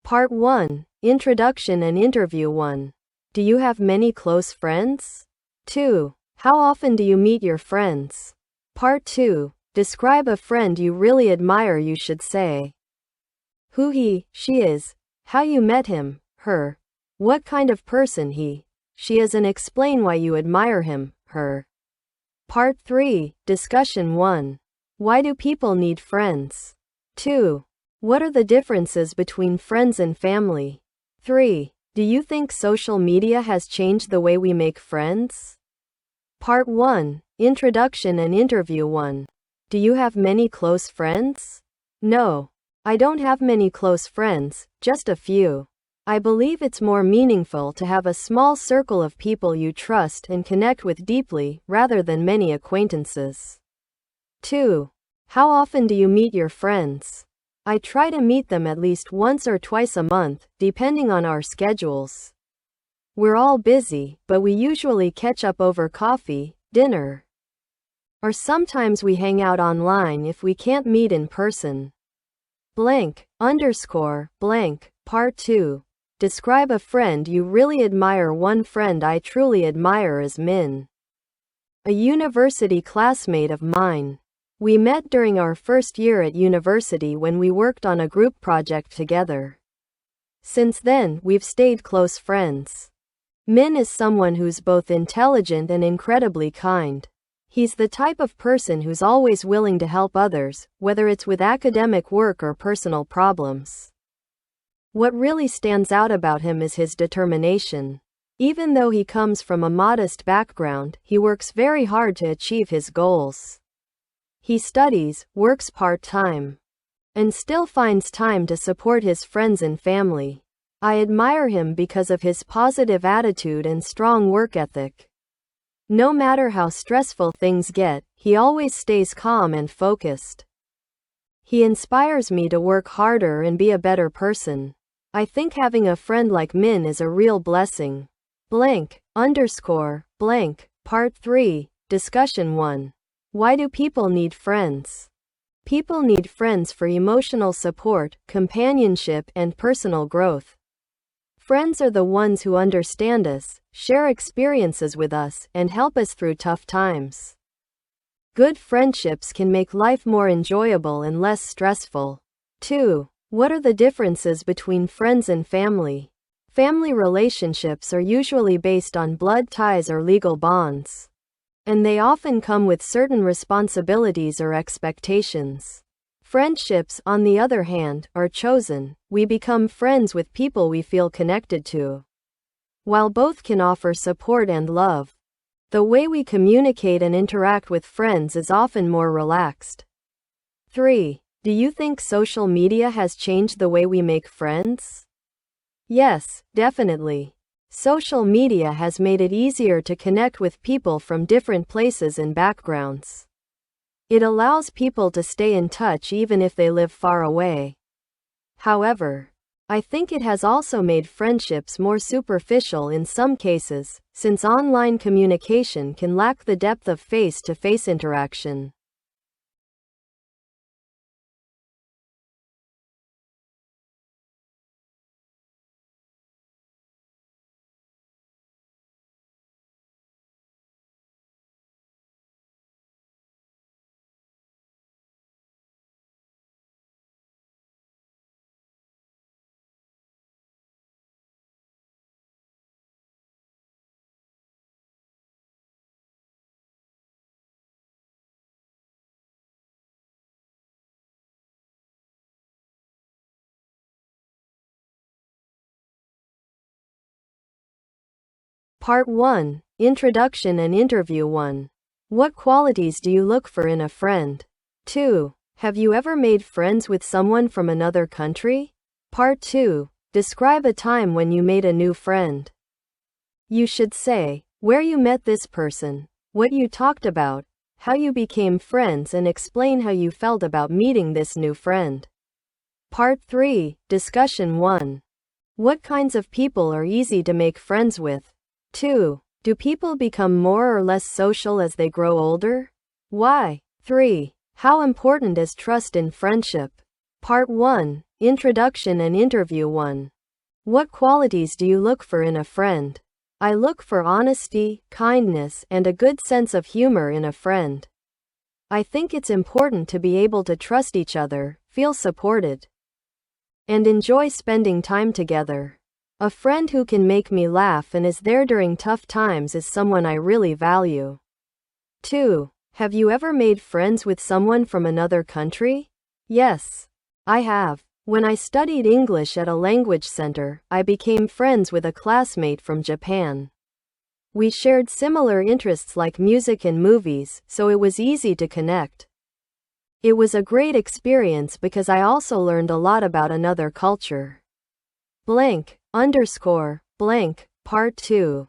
Part 1. Introduction and Interview 1. Do you have many close friends? 2. How often do you meet your friends? Part 2. Describe a friend you really admire. You should say who he, she is, how you met him, her, what kind of person he, she is, and explain why you admire him, her. Part 3. Discussion 1. Why do people need friends? 2. What are the differences between friends and family? 3. Do you think social media has changed the way we make friends? Part 1. Introduction and Interview 1. Do you have many close friends? No. I don't have many close friends, just a few. I believe it's more meaningful to have a small circle of people you trust and connect with deeply, rather than many acquaintances. 2. How often do you meet your friends? I try to meet them at least once or twice a month, depending on our schedules. We're all busy, but we usually catch up over coffee, dinner, or sometimes we hang out online if we can't meet in person. Blank, underscore, blank. Part 2. Describe a friend you really admire. One friend I truly admire is Min, a university classmate of mine. We met during our first year at university when we worked on a group project together. Since then, we've stayed close friends. Min is someone who's both intelligent and incredibly kind. He's the type of person who's always willing to help others, whether it's with academic work or personal problems. What really stands out about him is his determination. Even though he comes from a modest background, he works very hard to achieve his goals. He studies, works part-time, and still finds time to support his friends and family. I admire him because of his positive attitude and strong work ethic. No matter how stressful things get, he always stays calm and focused. He inspires me to work harder and be a better person. I think having a friend like Min is a real blessing. Blank, underscore, blank. Part 3. Discussion 1. Why do people need friends? People need friends for emotional support, companionship, and personal growth. Friends are the ones who understand us, share experiences with us, and help us through tough times. Good friendships can make life more enjoyable and less stressful. 2. What are the differences between friends and family? Family relationships are usually based on blood ties or legal bonds, and they often come with certain responsibilities or expectations. Friendships, on the other hand, are chosen. We become friends with people we feel connected to. While both can offer support and love, the way we communicate and interact with friends is often more relaxed. 3. Do you think social media has changed the way we make friends? Yes, definitely. Social media has made it easier to connect with people from different places and backgrounds. It allows people to stay in touch even if they live far away. However, I think it has also made friendships more superficial in some cases, since online communication can lack the depth of face-to-face interaction. Part 1. Introduction and Interview 1. What qualities do you look for in a friend? 2. Have you ever made friends with someone from another country? Part 2. Describe a time when you made a new friend. You should say where you met this person, what you talked about, how you became friends, and explain how you felt about meeting this new friend. Part 3. Discussion 1. What kinds of people are easy to make friends with? 2. Do people become more or less social as they grow older? Why? 3. How important is trust in friendship? Part 1. Introduction and Interview 1. What qualities do you look for in a friend? I look for honesty, kindness, and a good sense of humor in a friend. I think it's important to be able to trust each other, feel supported, and enjoy spending time together. A friend who can make me laugh and is there during tough times is someone I really value. 2. Have you ever made friends with someone from another country? Yes, I have. When I studied English at a language center, I became friends with a classmate from Japan. We shared similar interests like music and movies, so it was easy to connect. It was a great experience because I also learned a lot about another culture. Blank, underscore, blank, part 2.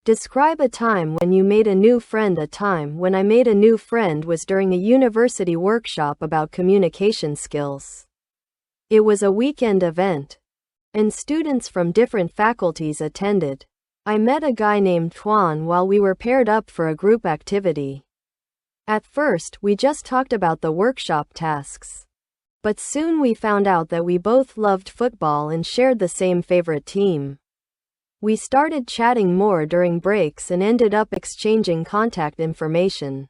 Describe a time when you made a new friend. A time when I made a new friend was during a university workshop about communication skills. It was a weekend event, and students from different faculties attended. I met a guy named Tuan while we were paired up for a group activity. At first, we just talked about the workshop tasks. But soon we found out that we both loved football and shared the same favorite team. We started chatting more during breaks and ended up exchanging contact information.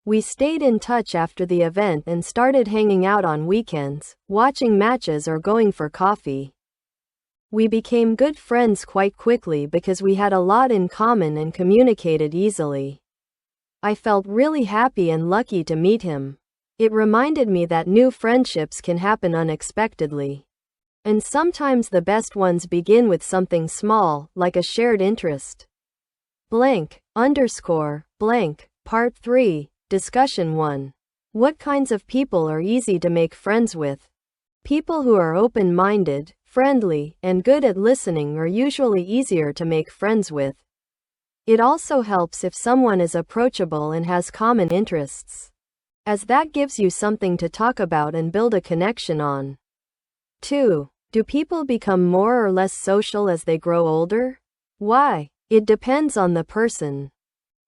We stayed in touch after the event and started hanging out on weekends, watching matches or going for coffee. We became good friends quite quickly because we had a lot in common and communicated easily. I felt really happy and lucky to meet him. It reminded me that new friendships can happen unexpectedly. And sometimes the best ones begin with something small, like a shared interest. Blank, underscore, blank, part 3, discussion 1. What kinds of people are easy to make friends with? People who are open-minded, friendly, and good at listening are usually easier to make friends with. It also helps if someone is approachable and has common interests, as that gives you something to talk about and build a connection on. 2. Do people become more or less social as they grow older? Why? It depends on the person.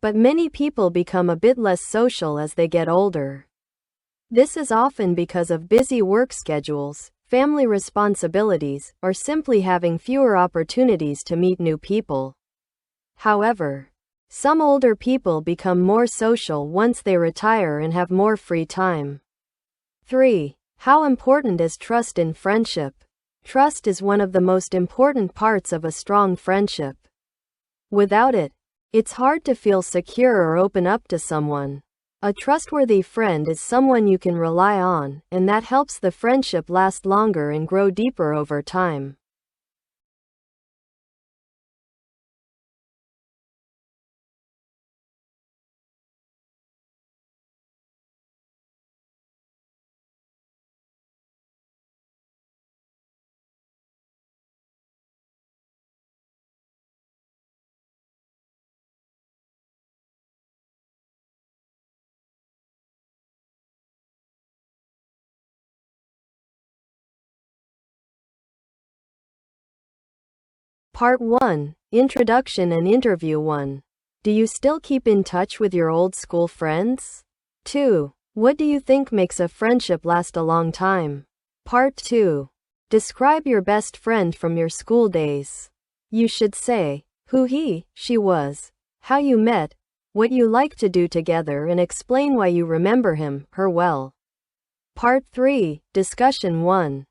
But many people become a bit less social as they get older. This is often because of busy work schedules, family responsibilities, or simply having fewer opportunities to meet new people. However, some older people become more social once they retire and have more free time. 3. How important is trust in friendship? Trust is one of the most important parts of a strong friendship. Without it, it's hard to feel secure or open up to someone. A trustworthy friend is someone you can rely on, and that helps the friendship last longer and grow deeper over time. Part 1, Introduction and Interview 1. Do you still keep in touch with your old school friends? 2. What do you think makes a friendship last a long time? Part 2. Describe your best friend from your school days. You should say who he, she was, how you met, what you like to do together, and explain why you remember him, her well. Part 3, Discussion 1.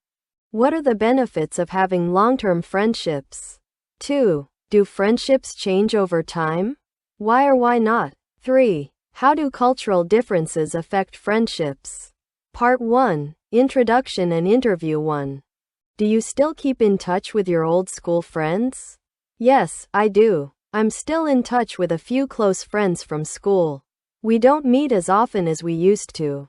What are the benefits of having long-term friendships? 2. Do friendships change over time? Why or why not? 3. How do cultural differences affect friendships? Part 1, Introduction and Interview 1. Do you still keep in touch with your old school friends? Yes, I do. I'm still in touch with a few close friends from school. We don't meet as often as we used to,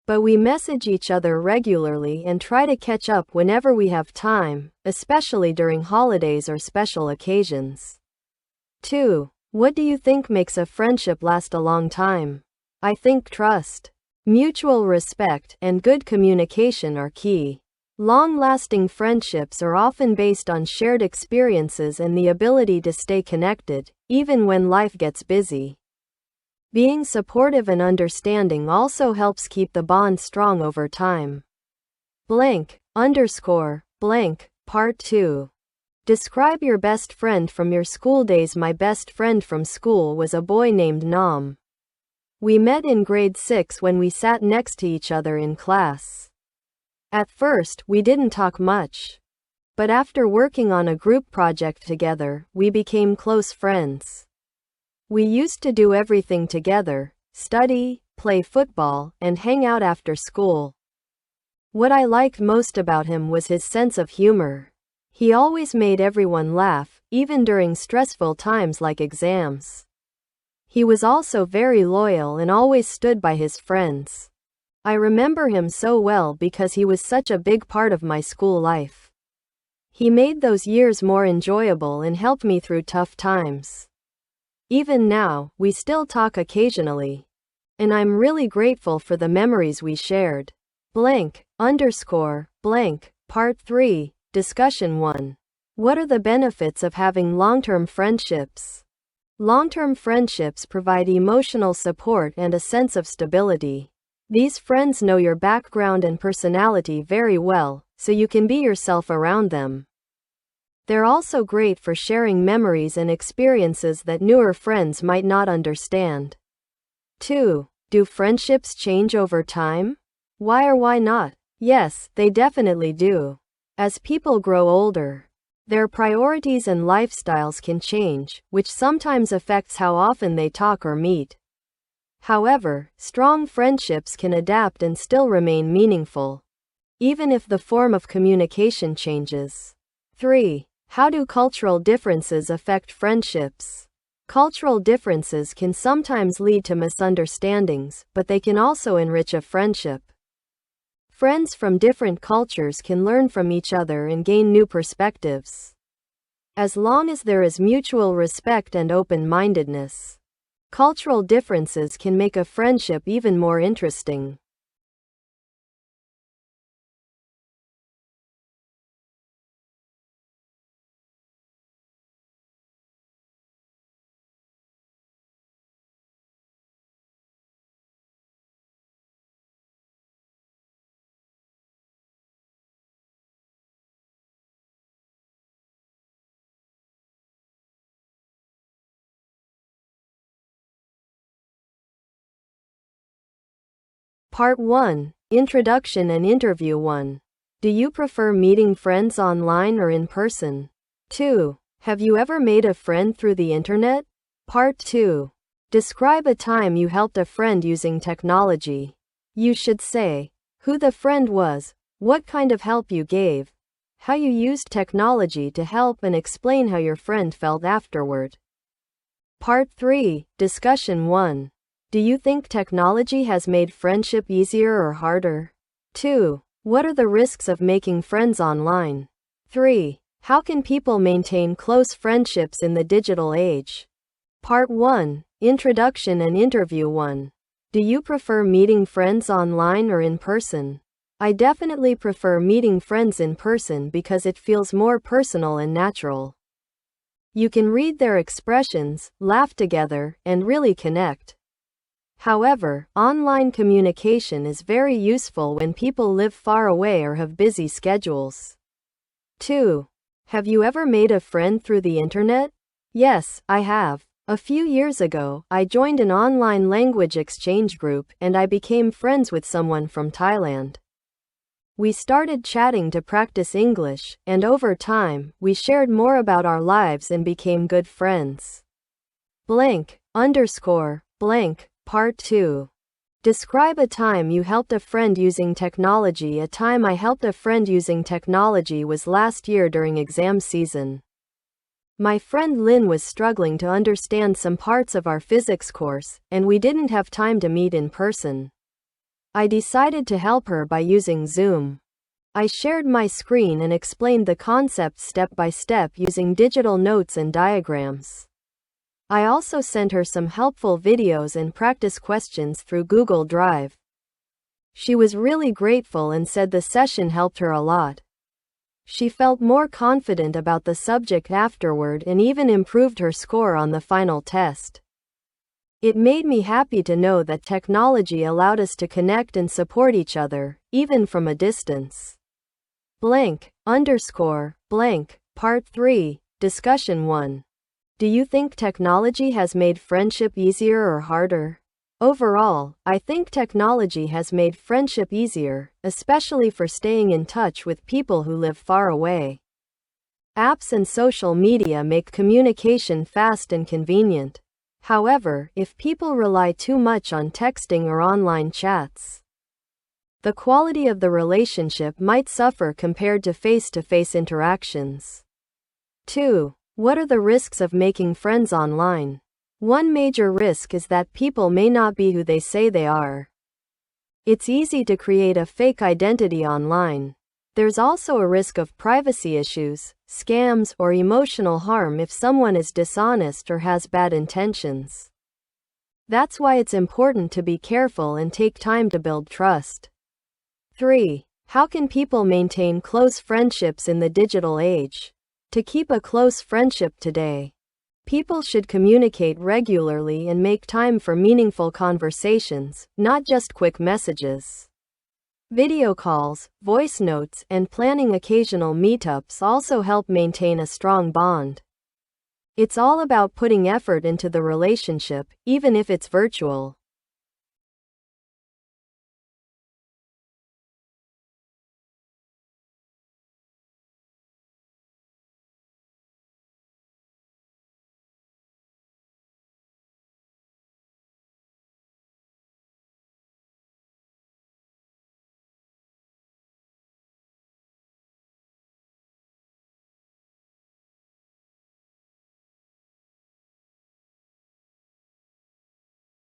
but we message each other regularly and try to catch up whenever we have time, especially during holidays or special occasions. 2. What do you think makes a friendship last a long time? I think trust, mutual respect, and good communication are key. Long-lasting friendships are often based on shared experiences and the ability to stay connected, even when life gets busy. Being supportive and understanding also helps keep the bond strong over time. Blank, blank, Part 2. Describe your best friend from your school days. My best friend from school was a boy named Nam. We met in grade 6 when we sat next to each other in class. At first, we didn't talk much. But after working on a group project together, we became close friends. We used to do everything together: study, play football, and hang out after school. What I liked most about him was his sense of humor. He always made everyone laugh, even during stressful times like exams. He was also very loyal and always stood by his friends. I remember him so well because he was such a big part of my school life. He made those years more enjoyable and helped me through tough times. Even now, we still talk occasionally. And I'm really grateful for the memories we shared. Blank, blank, Part 3, Discussion 1. What are the benefits of having long-term friendships? Long-term friendships provide emotional support and a sense of stability. These friends know your background and personality very well, so you can be yourself around them. They're also great for sharing memories and experiences that newer friends might not understand. 2. Do friendships change over time? Why or why not? Yes, they definitely do. As people grow older, their priorities and lifestyles can change, which sometimes affects how often they talk or meet. However, strong friendships can adapt and still remain meaningful, even if the form of communication changes. 3. How do cultural differences affect friendships? Cultural differences can sometimes lead to misunderstandings, but they can also enrich a friendship. Friends from different cultures can learn from each other and gain new perspectives. As long as there is mutual respect and open-mindedness, cultural differences can make a friendship even more interesting. Part 1, Introduction and Interview 1. Do you prefer meeting friends online or in person? 2. Have you ever made a friend through the internet? Part 2. Describe a time you helped a friend using technology. You should say who the friend was, what kind of help you gave, how you used technology to help, and explain how your friend felt afterward. Part 3, Discussion 1. Do you think technology has made friendship easier or harder? 2. What are the risks of making friends online? 3. How can people maintain close friendships in the digital age? Part 1, Introduction and Interview 1. Do you prefer meeting friends online or in person? I definitely prefer meeting friends in person because it feels more personal and natural. You can read their expressions, laugh together, and really connect. However, online communication is very useful when people live far away or have busy schedules. 2. Have you ever made a friend through the internet? Yes, I have. A few years ago, I joined an online language exchange group and I became friends with someone from Thailand. We started chatting to practice English, and over time, we shared more about our lives and became good friends. Blank, blank, Part 2. Describe a time you helped a friend using technology. A time I helped a friend using technology was last year during exam season. My friend Lynn was struggling to understand some parts of our physics course, and we didn't have time to meet in person. I decided to help her by using Zoom. I shared my screen and explained the concepts step by step using digital notes and diagrams. I also sent her some helpful videos and practice questions through Google Drive. She was really grateful and said the session helped her a lot. She felt more confident about the subject afterward and even improved her score on the final test. It made me happy to know that technology allowed us to connect and support each other, even from a distance. blank underscore blank. Part 3, Discussion 1. Do you think technology has made friendship easier or harder? Overall, I think technology has made friendship easier, especially for staying in touch with people who live far away. Apps and social media make communication fast and convenient. However, if people rely too much on texting or online chats, the quality of the relationship might suffer compared to face-to-face interactions. 2. What are the risks of making friends online? One major risk is that people may not be who they say they are. It's easy to create a fake identity online. There's also a risk of privacy issues, scams, or emotional harm if someone is dishonest or has bad intentions. That's why it's important to be careful and take time to build trust. 3. How can people maintain close friendships in the digital age? To keep a close friendship today, people should communicate regularly and make time for meaningful conversations, not just quick messages. Video calls, voice notes, and planning occasional meetups also help maintain a strong bond. It's all about putting effort into the relationship, even if it's virtual.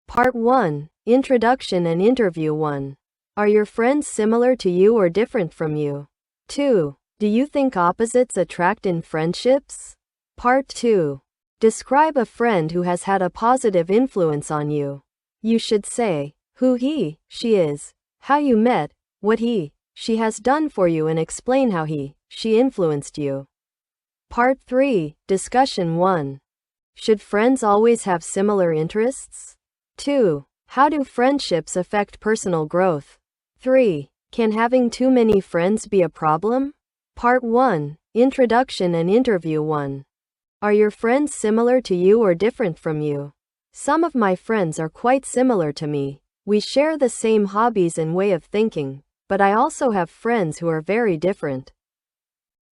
Part 1, Introduction and Interview 1. Are your friends similar to you or different from you? 2. Do you think opposites attract in friendships? Part 2. Describe a friend who has had a positive influence on you. You should say who he, she is, how you met, what he, she has done for you, and explain how he, she influenced you. Part 3, Discussion 1. Should friends always have similar interests? 2. How do friendships affect personal growth? 3. Can having too many friends be a problem? Part 1, Introduction and Interview 1. Are your friends similar to you or different from you? Some of my friends are quite similar to me. We share the same hobbies and way of thinking, but I also have friends who are very different.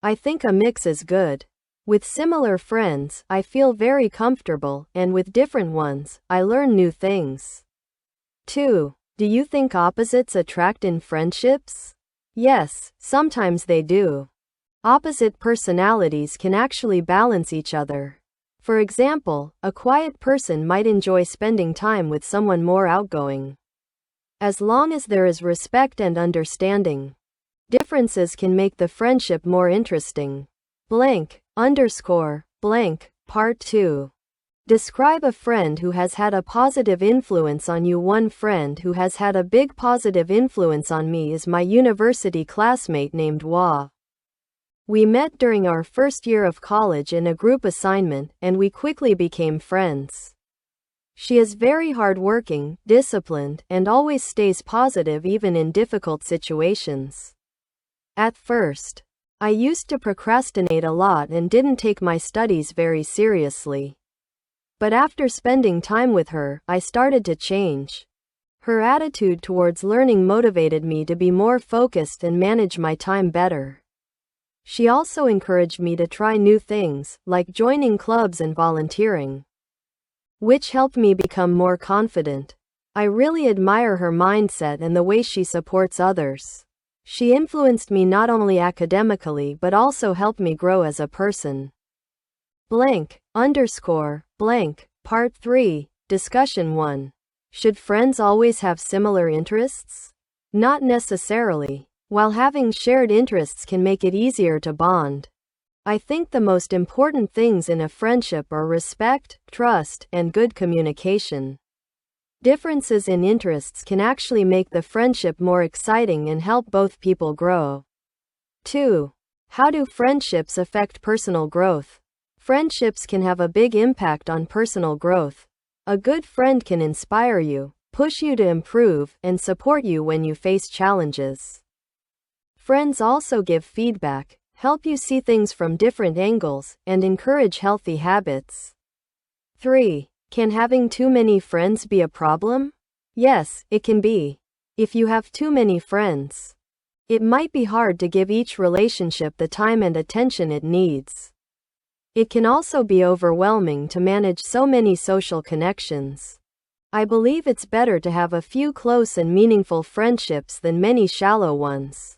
I think a mix is good. With similar friends, I feel very comfortable, and with different ones, I learn new things. 2. Do you think opposites attract in friendships? Yes, sometimes they do. Opposite personalities can actually balance each other. For example, a quiet person might enjoy spending time with someone more outgoing. As long as there is respect and understanding, differences can make the friendship more interesting. Blank underscore blank. Part 2. Describe a friend who has had a positive influence on you. One friend who has had a big positive influence on me is my university classmate named Wa. We met during our first year of college in a group assignment, and we quickly became friends. She is very hardworking, disciplined, and always stays positive even in difficult situations. At first, I used to procrastinate a lot and didn't take my studies very seriously. But after spending time with her, I started to change. Her attitude towards learning motivated me to be more focused and manage my time better. She also encouraged me to try new things, like joining clubs and volunteering, which helped me become more confident. I really admire her mindset and the way she supports others. She influenced me not only academically but also helped me grow as a person. Blank underscore blank. Part 3, Discussion 1. Should friends always have similar interests? Not necessarily. While having shared interests can make it easier to bond, I think the most important things in a friendship are respect, trust, and good communication. Differences in interests can actually make the friendship more exciting and help both people grow. 2. How do friendships affect personal growth? Friendships can have a big impact on personal growth. A good friend can inspire you, push you to improve, and support you when you face challenges. Friends also give feedback, help you see things from different angles, and encourage healthy habits. 3. Can having too many friends be a problem? Yes, it can be. If you have too many friends, it might be hard to give each relationship the time and attention it needs. It can also be overwhelming to manage so many social connections. I believe it's better to have a few close and meaningful friendships than many shallow ones.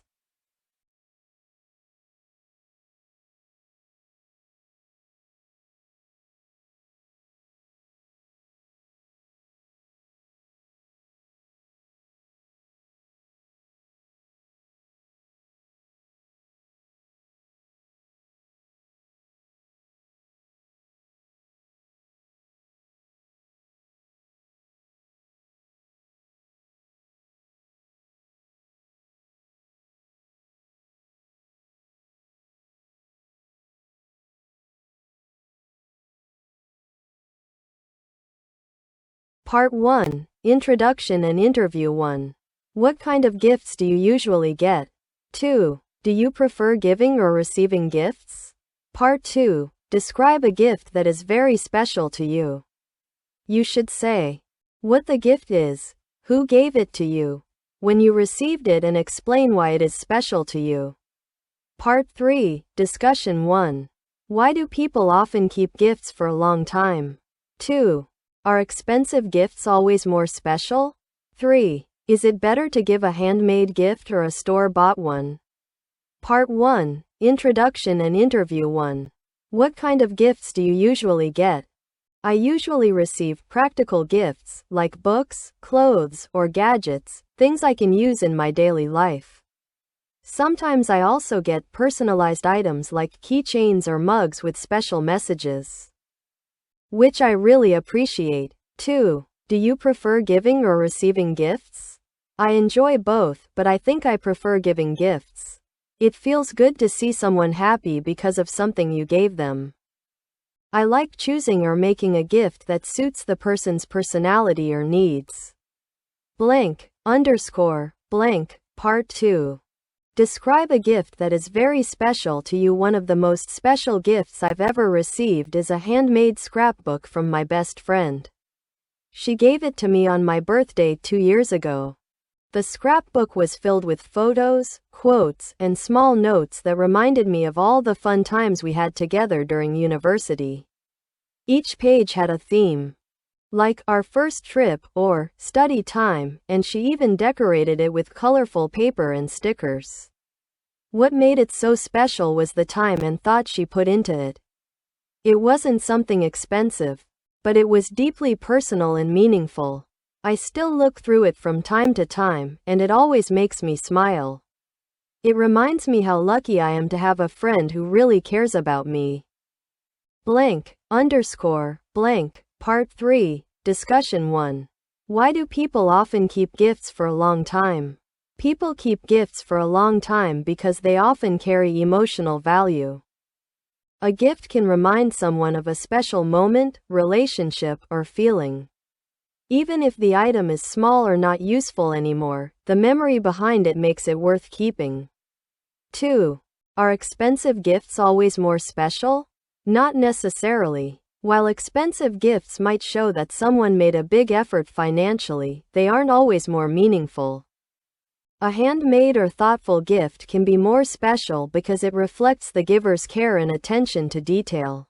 Part 1. Introduction and Interview 1. What kind of gifts do you usually get? 2. Do you prefer giving or receiving gifts? Part 2. Describe a gift that is very special to you. You should say what the gift is, who gave it to you, when you received it, and explain why it is special to you. Part 3. Discussion 1. Why do people often keep gifts for a long time? 2. Are expensive gifts always more special? 3. Is it better to give a handmade gift or a store-bought one? Part 1. Introduction and Interview 1. What kind of gifts do you usually get? I usually receive practical gifts, like books, clothes, or gadgets, things I can use in my daily life. Sometimes I also get personalized items like keychains or mugs with special messages, which I really appreciate. 2. Do you prefer giving or receiving gifts? I enjoy both, but I think I prefer giving gifts. It feels good to see someone happy because of something you gave them. I like choosing or making a gift that suits the person's personality or needs. Blank, underscore, blank, part 2. Describe a gift that is very special to you. One of the most special gifts I've ever received is a handmade scrapbook from my best friend. She gave it to me on my birthday 2 years ago. The scrapbook was filled with photos, quotes, and small notes that reminded me of all the fun times we had together during university. Each page had a theme, like our first trip or study time, and she even decorated it with colorful paper and stickers. What made it so special was the time and thought she put into it. It wasn't something expensive, but it was deeply personal and meaningful. I still look through it from time to time, and it always makes me smile. It reminds me how lucky I am to have a friend who really cares about me. Blank, underscore, blank, part 3, discussion 1. Why do people often keep gifts for a long time? People keep gifts for a long time because they often carry emotional value. A gift can remind someone of a special moment, relationship, or feeling. Even if the item is small or not useful anymore, the memory behind it makes it worth keeping. 2. Are expensive gifts always more special? Not necessarily. While expensive gifts might show that someone made a big effort financially, they aren't always more meaningful. A handmade or thoughtful gift can be more special because it reflects the giver's care and attention to detail.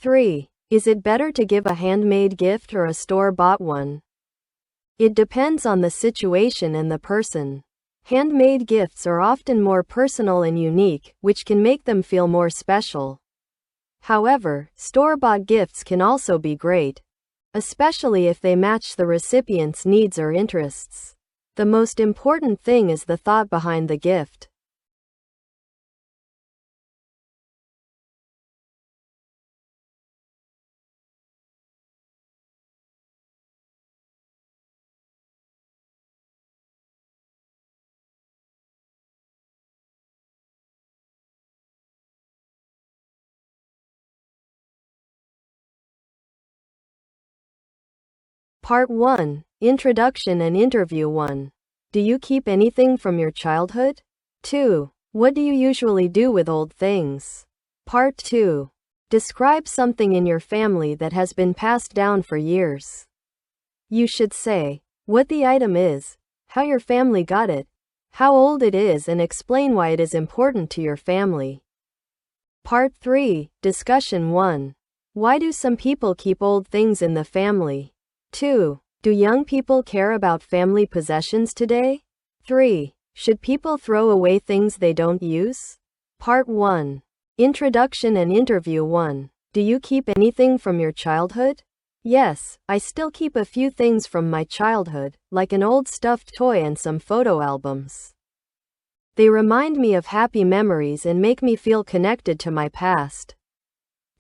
3. Is it better to give a handmade gift or a store-bought one? It depends on the situation and the person. Handmade gifts are often more personal and unique, which can make them feel more special. However, store-bought gifts can also be great, especially if they match the recipient's needs or interests. The most important thing is the thought behind the gift. Part 1. Introduction and Interview 1. Do you keep anything from your childhood? 2. What do you usually do with old things? Part 2. Describe something in your family that has been passed down for years. You should say what the item is, how your family got it, how old it is, and explain why it is important to your family. Part 3. Discussion 1. Why do some people keep old things in the family? 2. Do young people care about family possessions today? 3. Should people throw away things they don't use? Part 1. Introduction and Interview 1. Do you keep anything from your childhood? Yes, I still keep a few things from my childhood, like an old stuffed toy and some photo albums. They remind me of happy memories and make me feel connected to my past.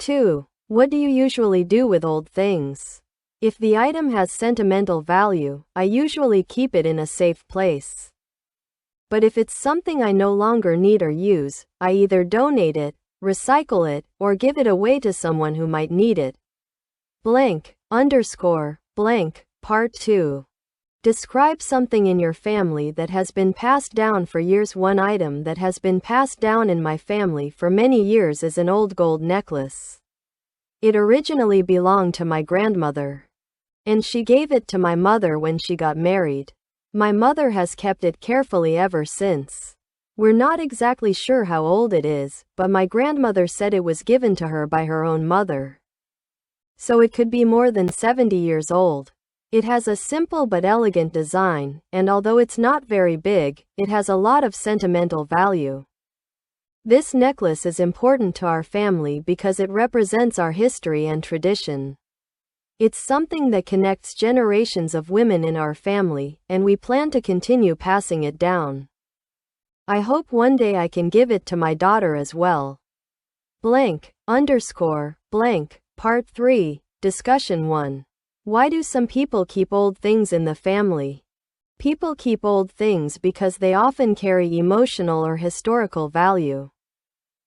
2. What do you usually do with old things? If the item has sentimental value, I usually keep it in a safe place. But if it's something I no longer need or use, I either donate it, recycle it, or give it away to someone who might need it. Blank, underscore, blank, part 2. Describe something in your family that has been passed down for years. One item that has been passed down in my family for many years is an old gold necklace. It originally belonged to my grandmother, and she gave it to my mother when she got married. My mother has kept it carefully ever since. We're not exactly sure how old it is, but my grandmother said it was given to her by her own mother. So it could be more than 70 years old. It has a simple but elegant design, and although it's not very big, it has a lot of sentimental value. This necklace is important to our family because it represents our history and tradition. It's something that connects generations of women in our family, and we plan to continue passing it down. I hope one day I can give it to my daughter as well. Blank, underscore, blank, part 3, discussion 1. Why do some people keep old things in the family? People keep old things because they often carry emotional or historical value.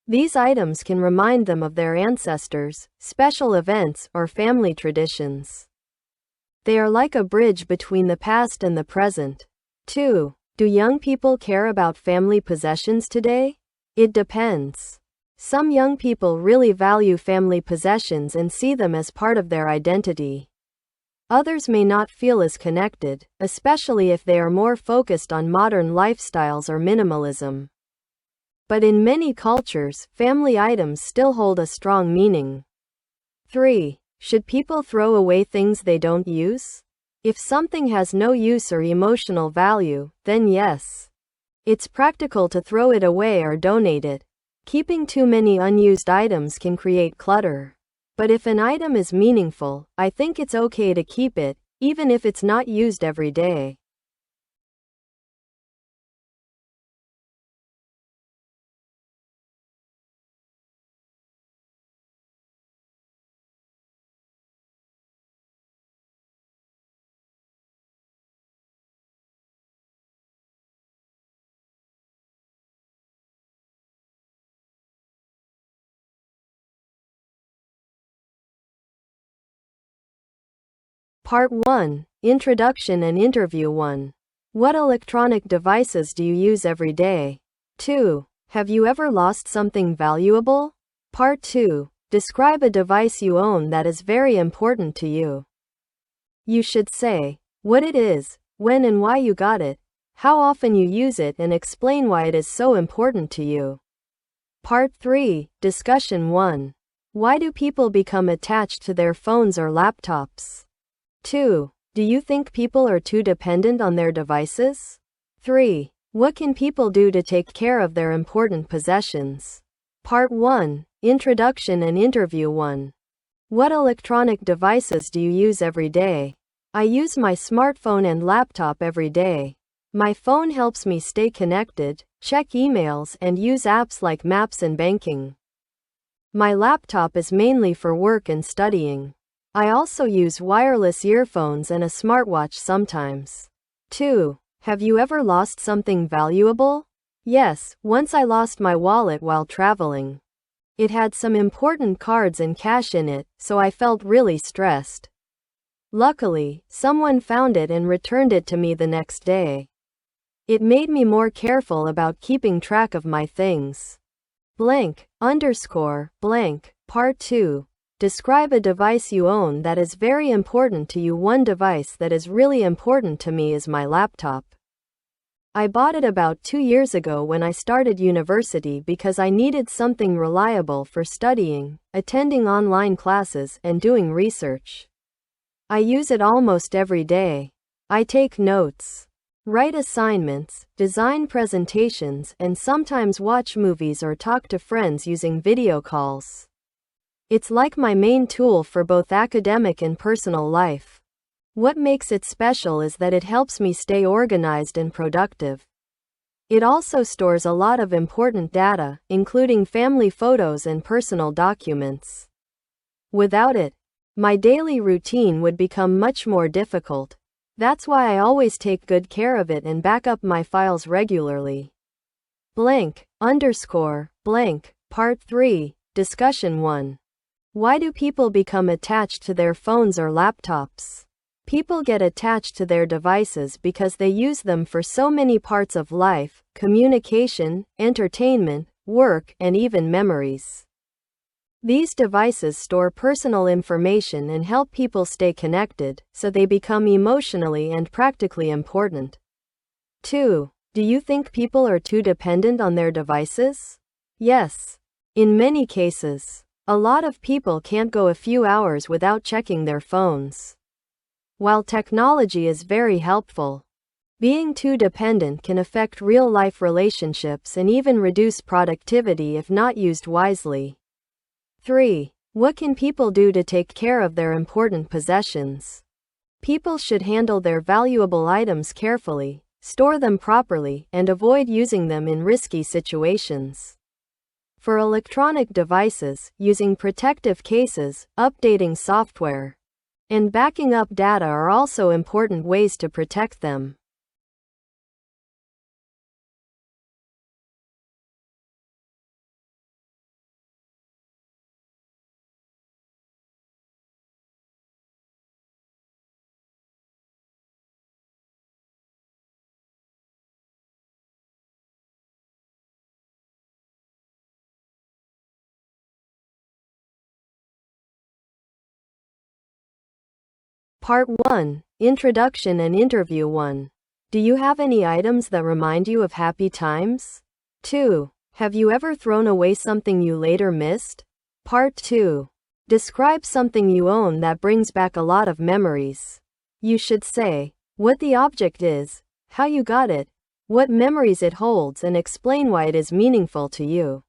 These items can remind them of their ancestors, special events, or family traditions. They are like a bridge between the past and the present. 2. Do young people care about family possessions today? It depends. Some young people really value family possessions and see them as part of their identity. Others may not feel as connected, especially if they are more focused on modern lifestyles or minimalism. But in many cultures, family items still hold a strong meaning. 3. Should people throw away things they don't use? If something has no use or emotional value, then yes. It's practical to throw it away or donate it. Keeping too many unused items can create clutter. But if an item is meaningful, I think it's okay to keep it, even if it's not used every day. Part 1. Introduction and Interview 1. What electronic devices do you use every day? 2. Have you ever lost something valuable? Part 2. Describe a device you own that is very important to you. You should say what it is, when and why you got it, how often you use it, and explain why it is so important to you. Part 3. Discussion 1. Why do people become attached to their phones or laptops? 2. Do you think people are too dependent on their devices? 3. What can people do to take care of their important possessions? Part 1. Introduction and Interview 1. What electronic devices do you use every day? I use my smartphone and laptop every day. My phone helps me stay connected, check emails, and use apps like Maps and banking. My laptop is mainly for work and studying. I also use wireless earphones and a smartwatch sometimes. 2. Have you ever lost something valuable? Yes, once I lost my wallet while traveling. It had some important cards and cash in it, so I felt really stressed. Luckily, someone found it and returned it to me the next day. It made me more careful about keeping track of my things. Blank, underscore, blank. Part 2. Describe a device you own that is very important to you. One device that is really important to me is my laptop. I bought it about 2 years ago when I started university because I needed something reliable for studying, attending online classes, and doing research. I use it almost every day. I take notes, write assignments, design presentations, and sometimes watch movies or talk to friends using video calls. It's like my main tool for both academic and personal life. What makes it special is that it helps me stay organized and productive. It also stores a lot of important data, including family photos and personal documents. Without it, my daily routine would become much more difficult. That's why I always take good care of it and back up my files regularly. Blank, underscore, blank. Part 3. Discussion 1. Why do people become attached to their phones or laptops? People get attached to their devices because they use them for so many parts of life: communication, entertainment, work, and even memories. These devices store personal information and help people stay connected, so they become emotionally and practically important. 2. Do you think people are too dependent on their devices? Yes. In many cases, a lot of people can't go a few hours without checking their phones. While technology is very helpful, being too dependent can affect real-life relationships and even reduce productivity if not used wisely. 3. What can people do to take care of their important possessions? People should handle their valuable items carefully, store them properly, and avoid using them in risky situations. For electronic devices, using protective cases, updating software, and backing up data are also important ways to protect them. Part 1. Introduction and Interview 1. Do you have any items that remind you of happy times? 2. Have you ever thrown away something you later missed? Part 2. Describe something you own that brings back a lot of memories. You should say what the object is, how you got it, what memories it holds, and explain why it is meaningful to you.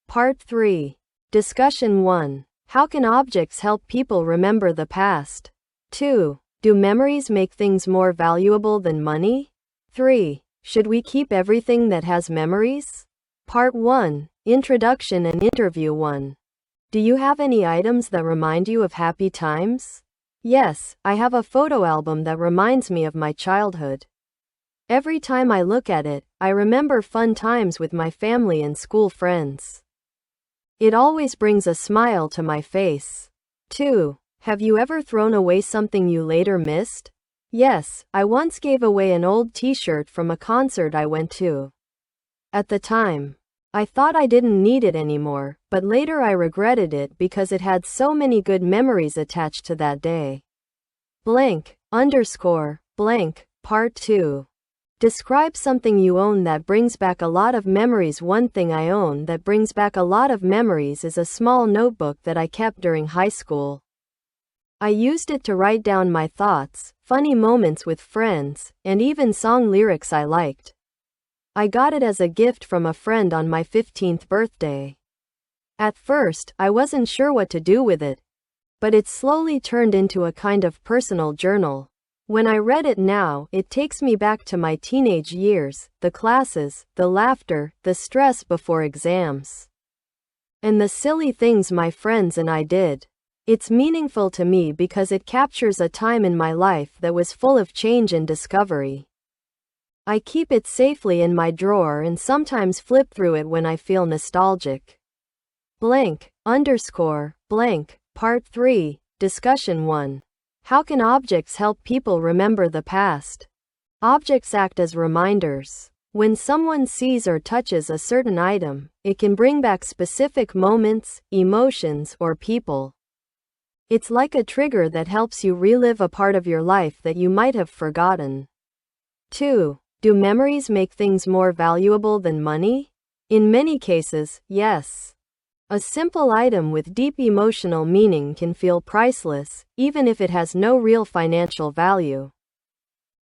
Part 3. Discussion 1. How can objects help people remember the past? 2. Do memories make things more valuable than money? 3. Should we keep everything that has memories? Part 1. Introduction and Interview 1. Do you have any items that remind you of happy times? Yes, I have a photo album that reminds me of my childhood. Every time I look at it, I remember fun times with my family and school friends. It always brings a smile to my face. 2. Have you ever thrown away something you later missed? Yes, I once gave away an old t-shirt from a concert I went to. At the time, I thought I didn't need it anymore, but later I regretted it because it had so many good memories attached to that day. Blank, underscore, blank. Part 2. Describe something you own that brings back a lot of memories. One thing I own that brings back a lot of memories is a small notebook that I kept during high school. I used it to write down my thoughts, funny moments with friends, and even song lyrics I liked. I got it as a gift from a friend on my 15th birthday. At first, I wasn't sure what to do with it, but it slowly turned into a kind of personal journal. When I read it now, it takes me back to my teenage years, the classes, the laughter, the stress before exams, and the silly things my friends and I did. It's meaningful to me because it captures a time in my life that was full of change and discovery. I keep it safely in my drawer and sometimes flip through it when I feel nostalgic. Blank, underscore, blank. Part 3. Discussion 1. How can objects help people remember the past? Objects act as reminders. When someone sees or touches a certain item, it can bring back specific moments, emotions, or people. It's like a trigger that helps you relive a part of your life that you might have forgotten. 2. Do memories make things more valuable than money? In many cases, yes. A simple item with deep emotional meaning can feel priceless, even if it has no real financial value.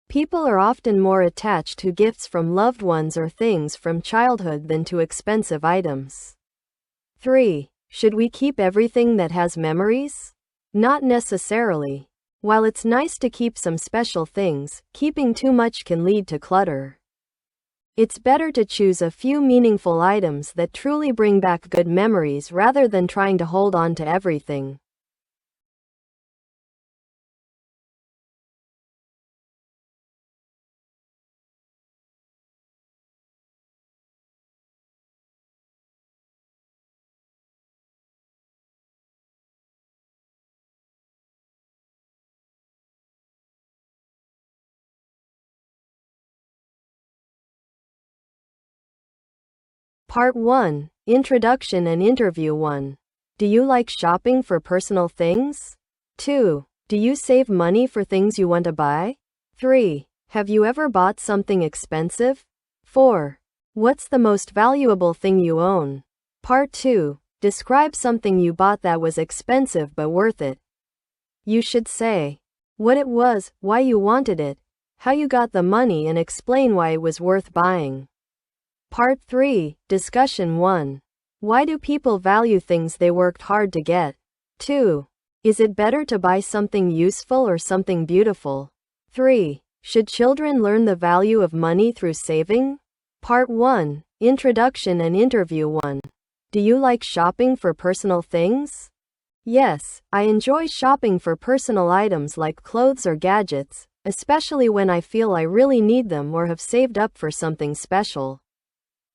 People are often more attached to gifts from loved ones or things from childhood than to expensive items. 3. Should we keep everything that has memories? Not necessarily. While it's nice to keep some special things, keeping too much can lead to clutter. It's better to choose a few meaningful items that truly bring back good memories rather than trying to hold on to everything. Part 1. Introduction and Interview 1. Do you like shopping for personal things? 2. Do you save money for things you want to buy? 3. Have you ever bought something expensive? 4. What's the most valuable thing you own? Part 2. Describe something you bought that was expensive but worth it. You should say what it was, why you wanted it, how you got the money, and explain why it was worth buying. Part 3. Discussion 1. Why do people value things they worked hard to get? 2. Is it better to buy something useful or something beautiful? 3. Should children learn the value of money through saving? Part 1. Introduction and Interview 1. Do you like shopping for personal things? Yes, I enjoy shopping for personal items like clothes or gadgets, especially when I feel I really need them or have saved up for something special.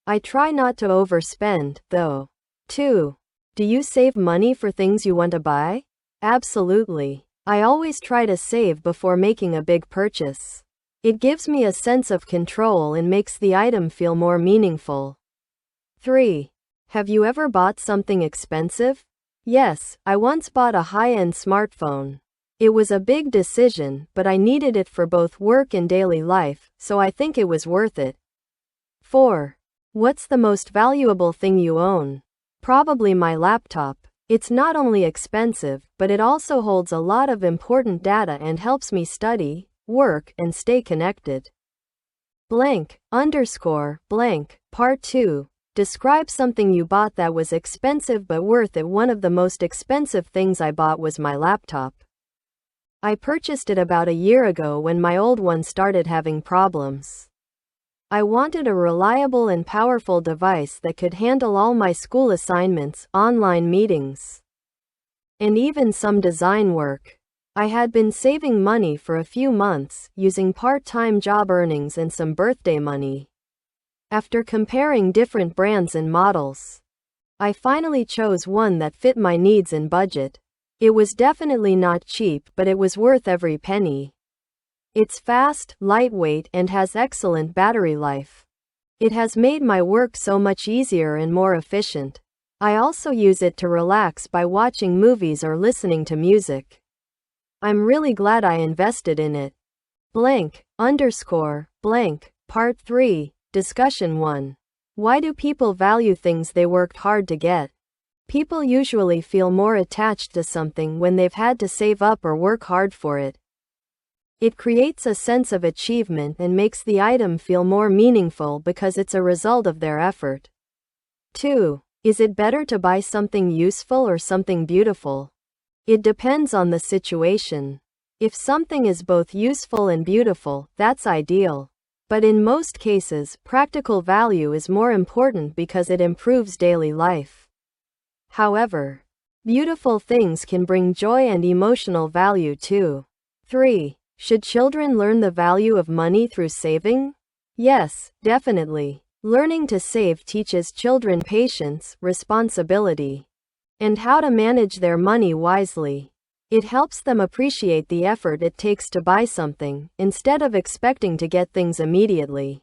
I try not to overspend, though. 2. Do you save money for things you want to buy? Absolutely. I always try to save before making a big purchase. It gives me a sense of control and makes the item feel more meaningful. 3. Have you ever bought something expensive? Yes, I once bought a high-end smartphone. It was a big decision, but I needed it for both work and daily life, so I think it was worth it. 4. What's the most valuable thing you own? Probably my laptop. It's not only expensive, but it also holds a lot of important data and helps me study, work, and stay connected. Blank, underscore, blank. Part 2. Describe something you bought that was expensive but worth it. One of the most expensive things I bought was my laptop. I purchased it about a year ago when my old one started having problems. I wanted a reliable and powerful device that could handle all my school assignments, online meetings, and even some design work. I had been saving money for a few months, using part-time job earnings and some birthday money. After comparing different brands and models, I finally chose one that fit my needs and budget. It was definitely not cheap, but it was worth every penny. It's fast, lightweight, and has excellent battery life. It has made my work so much easier and more efficient. I also use it to relax by watching movies or listening to music. I'm really glad I invested in it. Blank, underscore, blank. Part 3. Discussion 1. Why do people value things they worked hard to get? People usually feel more attached to something when they've had to save up or work hard for it. It creates a sense of achievement and makes the item feel more meaningful because it's a result of their effort. 2. Is it better to buy something useful or something beautiful? It depends on the situation. If something is both useful and beautiful, that's ideal. But in most cases, practical value is more important because it improves daily life. However, beautiful things can bring joy and emotional value too. 3. Should children learn the value of money through saving? Yes, definitely. Learning to save teaches children patience, responsibility, and how to manage their money wisely. It helps them appreciate the effort it takes to buy something, instead of expecting to get things immediately.